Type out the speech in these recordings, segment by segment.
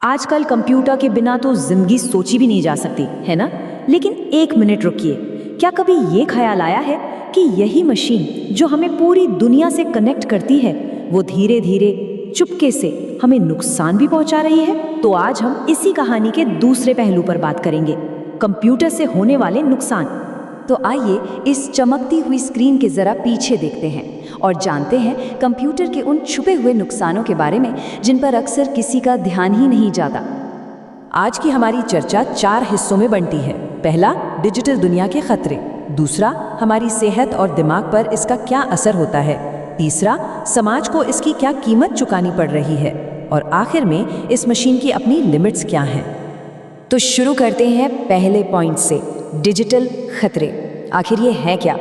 आजकल कंप्यूटर के बिना तो जिंदगी सोची भी नहीं जा सकती, है ना? लेकिन एक मिनट रुकिए, क्या कभी ये ख्याल आया है कि यही मशीन जो हमें पूरी दुनिया से कनेक्ट करती है, वो धीरे धीरे चुपके से हमें नुकसान भी पहुंचा रही है? तो आज हम इसी कहानी के दूसरे पहलू पर बात करेंगे, कंप्यूटर से होने वाले नुकसान। तो आइए इस चमकती हुई स्क्रीन के जरा पीछे देखते हैं और जानते हैं कंप्यूटर के उन छुपे हुए नुकसानों के बारे में जिन पर अक्सर किसी का ध्यान ही नहीं जाता। आज की हमारी चर्चा 4 हिस्सों में बंटी है। पहला, डिजिटल दुनिया के खतरे। दूसरा, हमारी सेहत और दिमाग पर इसका क्या असर होता है। तीसरा, समाज को इसकी क्या कीमत चुकानी पड़ रही है। और आखिर में इस मशीन की अपनी लिमिट्स क्या हैं। तो शुरू करते हैं पहले पॉइंट से, डिजिटल खतरे। आखिर ये है क्या?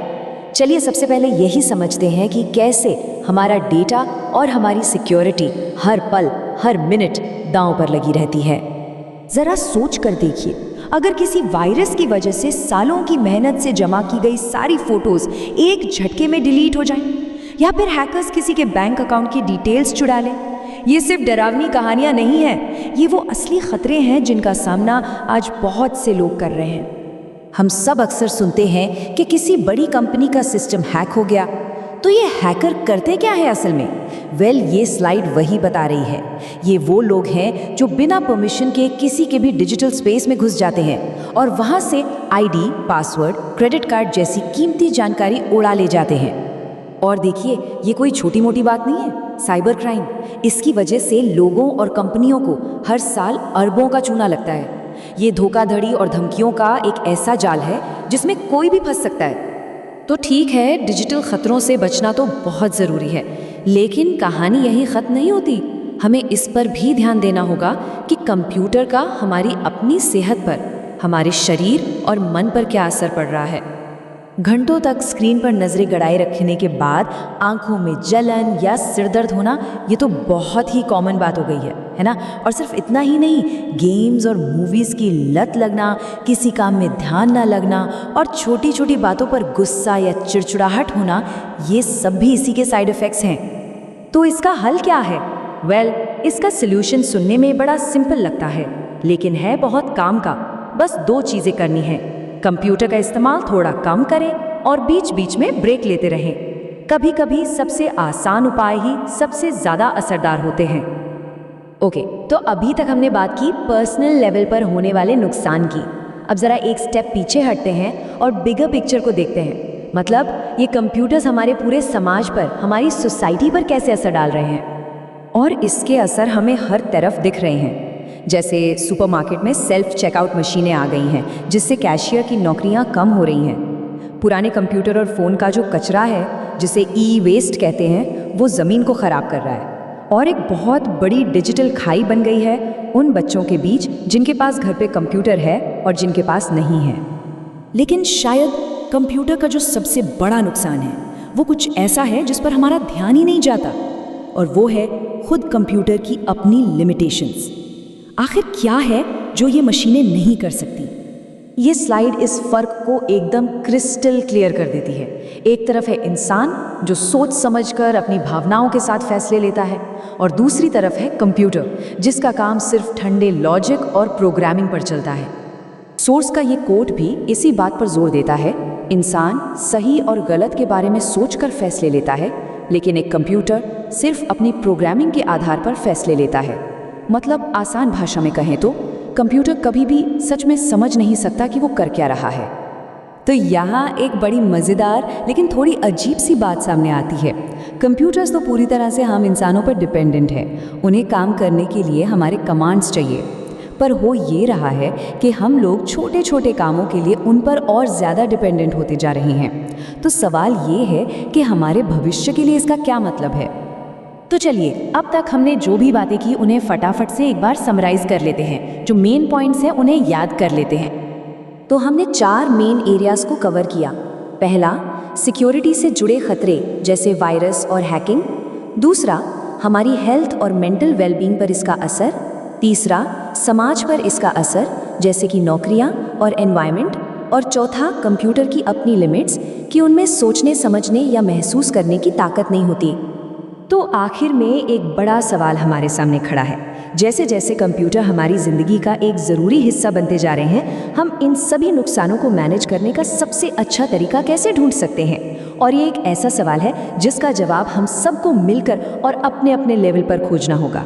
चलिए सबसे पहले यही समझते हैं कि कैसे हमारा डेटा और हमारी सिक्योरिटी हर पल हर मिनट दांव पर लगी रहती है। जरा सोच कर देखिए, अगर किसी वायरस की वजह से सालों की मेहनत से जमा की गई सारी फोटोज एक झटके में डिलीट हो जाएं, या फिर हैकर्स किसी के बैंक अकाउंट की डिटेल्स चुरा लें। ये सिर्फ डरावनी कहानियां नहीं हैं, ये वो असली खतरे हैं जिनका सामना आज बहुत से लोग कर रहे हैं। हम सब अक्सर सुनते हैं कि किसी बड़ी कंपनी का सिस्टम हैक हो गया। तो ये हैकर करते क्या है असल में? ये स्लाइड वही बता रही है। ये वो लोग हैं जो बिना परमिशन के किसी के भी डिजिटल स्पेस में घुस जाते हैं और वहां से आईडी, पासवर्ड, क्रेडिट कार्ड जैसी कीमती जानकारी उड़ा ले जाते हैं। और देखिए, ये कोई छोटी मोटी बात नहीं है। साइबर क्राइम, इसकी वजह से लोगों और कंपनियों को हर साल अरबों का चूना लगता है। ये धोखाधड़ी और धमकियों का एक ऐसा जाल है जिसमें कोई भी फंस सकता है। तो ठीक है, डिजिटल खतरों से बचना तो बहुत ज़रूरी है, लेकिन कहानी यहीं ख़त्म नहीं होती। हमें इस पर भी ध्यान देना होगा कि कंप्यूटर का हमारी अपनी सेहत पर, हमारे शरीर और मन पर क्या असर पड़ रहा है। घंटों तक स्क्रीन पर नजरें गड़ाए रखने के बाद आंखों में जलन या सिरदर्द होना, ये तो बहुत ही कॉमन बात हो गई है ना? और सिर्फ इतना ही नहीं, गेम्स और मूवीज की लत लगना, किसी काम में ध्यान ना लगना और छोटी छोटी बातों पर गुस्सा या चिड़चिड़ाहट होना, ये सब भी इसी के साइड इफेक्ट्स हैं। तो इसका हल क्या है? इसका सोल्यूशन सुनने में बड़ा सिंपल लगता है, लेकिन है बहुत काम का। बस 2 चीजें करनी है। कंप्यूटर का इस्तेमाल थोड़ा कम करें और बीच बीच में ब्रेक लेते रहें। कभी कभी सबसे आसान उपाय ही सबसे ज्यादा असरदार होते हैं। ओके, तो अभी तक हमने बात की पर्सनल लेवल पर होने वाले नुकसान की। अब जरा एक स्टेप पीछे हटते हैं और बिगर पिक्चर को देखते हैं। मतलब ये कंप्यूटर्स हमारे पूरे समाज पर, हमारी सोसाइटी पर कैसे असर डाल रहे हैं। और इसके असर हमें हर तरफ दिख रहे हैं। जैसे सुपरमार्केट में सेल्फ चेकआउट मशीनें आ गई हैं, जिससे कैशियर की नौकरियां कम हो रही हैं। पुराने कंप्यूटर और फ़ोन का जो कचरा है, जिसे ई वेस्ट कहते हैं, वो ज़मीन को ख़राब कर रहा है। और एक बहुत बड़ी डिजिटल खाई बन गई है उन बच्चों के बीच जिनके पास घर पे कंप्यूटर है और जिनके पास नहीं है। लेकिन शायद कंप्यूटर का जो सबसे बड़ा नुकसान है, वो कुछ ऐसा है जिस पर हमारा ध्यान ही नहीं जाता, और वो है खुद कंप्यूटर की अपनी लिमिटेशंस। आखिर क्या है जो ये मशीनें नहीं कर सकती? ये स्लाइड इस फर्क को एकदम क्रिस्टल क्लियर कर देती है। एक तरफ है इंसान जो सोच समझकर अपनी भावनाओं के साथ फैसले लेता है, और दूसरी तरफ है कंप्यूटर जिसका काम सिर्फ ठंडे लॉजिक और प्रोग्रामिंग पर चलता है। सोर्स का ये कोट भी इसी बात पर जोर देता है। इंसान सही और गलत के बारे में सोचकर फैसले लेता है, लेकिन एक कंप्यूटर सिर्फ अपनी प्रोग्रामिंग के आधार पर फैसले लेता है। मतलब आसान भाषा में कहें तो कंप्यूटर कभी भी सच में समझ नहीं सकता कि वो कर क्या रहा है। तो यहाँ एक बड़ी मज़ेदार लेकिन थोड़ी अजीब सी बात सामने आती है। कंप्यूटर्स तो पूरी तरह से हम इंसानों पर डिपेंडेंट हैं। उन्हें काम करने के लिए हमारे कमांड्स चाहिए। पर हो ये रहा है कि हम लोग छोटे छोटे कामों के लिए उन पर और ज़्यादा डिपेंडेंट होते जा रहे हैं। तो सवाल ये है कि हमारे भविष्य के लिए इसका क्या मतलब है? तो चलिए, अब तक हमने जो भी बातें की उन्हें फटाफट से एक बार समराइज कर लेते हैं। जो मेन पॉइंट्स हैं उन्हें याद कर लेते हैं। तो हमने 4 मेन एरियाज को कवर किया। पहला, सिक्योरिटी से जुड़े खतरे जैसे वायरस और हैकिंग। दूसरा, हमारी हेल्थ और मेंटल वेलबींग पर इसका असर। तीसरा, समाज पर इसका असर जैसे कि नौकरियां और एनवायरनमेंट। और चौथा, कंप्यूटर की अपनी लिमिट्स कि उनमें सोचने समझने या महसूस करने की ताकत नहीं होती। तो आखिर में एक बड़ा सवाल हमारे सामने खड़ा है। जैसे जैसे कंप्यूटर हमारी ज़िंदगी का एक ज़रूरी हिस्सा बनते जा रहे हैं, हम इन सभी नुकसानों को मैनेज करने का सबसे अच्छा तरीका कैसे ढूंढ सकते हैं? और ये एक ऐसा सवाल है जिसका जवाब हम सबको मिलकर और अपने अपने लेवल पर खोजना होगा।